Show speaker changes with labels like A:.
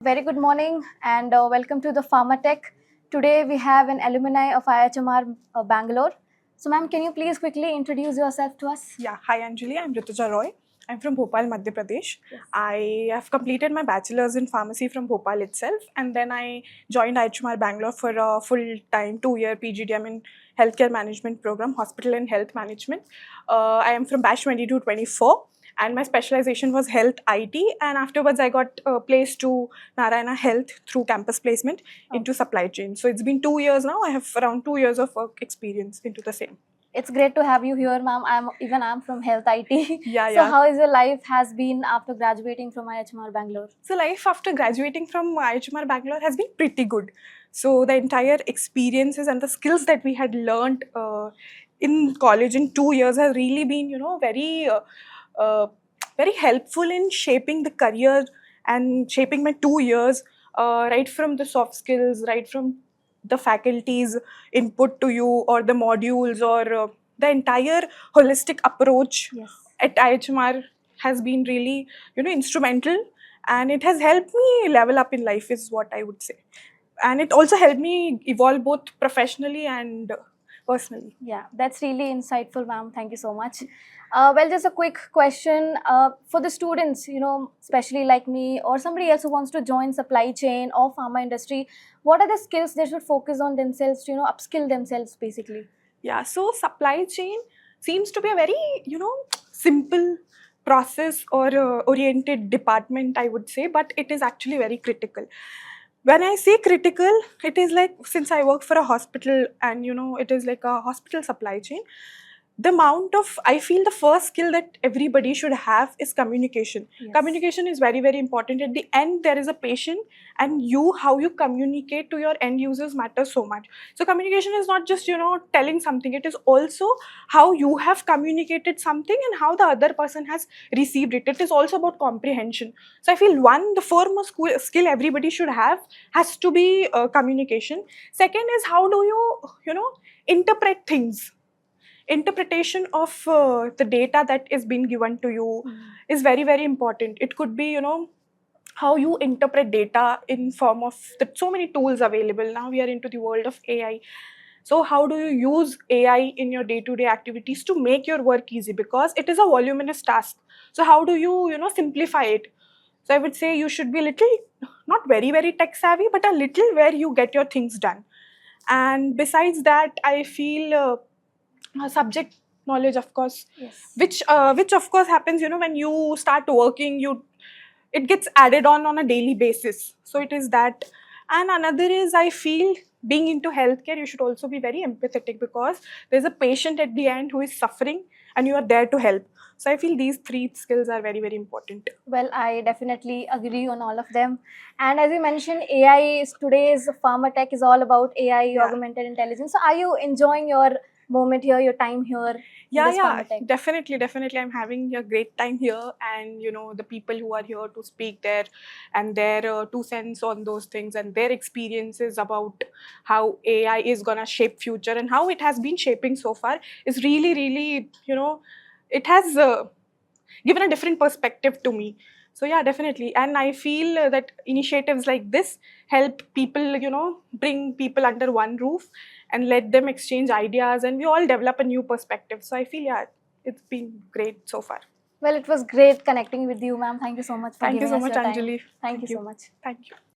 A: Very good morning and welcome to the Pharma Tech. Today we have an alumni of IHMR Bangalore. So ma'am, can you please quickly introduce yourself to us?
B: Yeah, hi Anjali, I'm Rituja Roy. I'm from Bhopal, Madhya Pradesh.
A: Yes.
B: I have completed my bachelor's in pharmacy from Bhopal itself, and then I joined IHMR Bangalore for a full-time 2-year PGDM in healthcare management program, hospital and health management. I am from batch 22-24, and my specialization was health IT, and afterwards I got placed to Narayana Health through campus placement into supply chain. So it's been 2 years now. I have around 2 years of work experience into the same.
A: It's great to have you here, ma'am. I'm from Health IT.
B: Yeah,
A: So
B: yeah.
A: how is your life has been after graduating from IHMR Bangalore?
B: So life after graduating from IHMR Bangalore has been pretty good. So the entire experiences and the skills that we had learned in college in 2 years have really been, uh, very helpful in shaping the career and shaping my 2 years, right from the soft skills, right from the faculties input to you, or the modules, or the entire holistic approach
A: Yes.
B: at IHMR has been really, instrumental, and it has helped me level up in life is what I would say. And it also helped me evolve both professionally and personally.
A: Yeah, that's really insightful, ma'am. Thank you so much. Well, just a quick question for the students, especially like me or somebody else who wants to join supply chain or pharma industry. What are the skills they should focus on themselves to, upskill themselves basically?
B: Yeah, so supply chain seems to be a very, simple process or oriented department, I would say, but it is actually very critical. When I say critical, it is like, since I work for a hospital and it is like a hospital supply chain, the amount of, I feel the first skill that everybody should have is communication.
A: Yes.
B: Communication is very, very important. At the end, there is a patient, and how you communicate to your end users matters so much. So communication is not just, telling something, it is also how you have communicated something and how the other person has received it. It is also about comprehension. So I feel the foremost skill everybody should have has to be communication. Second is, how do you interpret things. Interpretation of the data that is being given to you is very, very important. It could be, how you interpret data in form of so many tools available. Now we are into the world of AI. So how do you use AI in your day-to-day activities to make your work easy? Because it is a voluminous task. So how do you, simplify it? So I would say you should be a little, not very, very tech savvy, but a little where you get your things done. And besides that, I feel subject knowledge, of course.
A: Yes.
B: Which of course happens, when you start working, it gets added on a daily basis. So it is that. And another is, I feel, being into healthcare, you should also be very empathetic, because there's a patient at the end who is suffering and you are there to help. So I feel these 3 skills are very, very important.
A: Well, I definitely agree on all of them. And as you mentioned, AI is today's pharma tech is all about AI,
B: Yeah.
A: augmented intelligence. So are you enjoying your moment here, your time here?
B: Yeah,
A: this
B: yeah,
A: pharma tech?
B: definitely. I'm having a great time here, and the people who are here to speak there, and their 2 cents on those things, and their experiences about how AI is gonna shape future and how it has been shaping so far is really, really, it has given a different perspective to me. So yeah, definitely. And I feel that initiatives like this help people, bring people under one roof and let them exchange ideas, and we all develop a new perspective. So I feel, yeah, it's been great so far.
A: Well, it was great connecting with you, ma'am. Thank you so much for
B: Thank you
A: giving
B: so
A: us
B: much,
A: your time.
B: Anjali.
A: Thank you so much.
B: Thank you.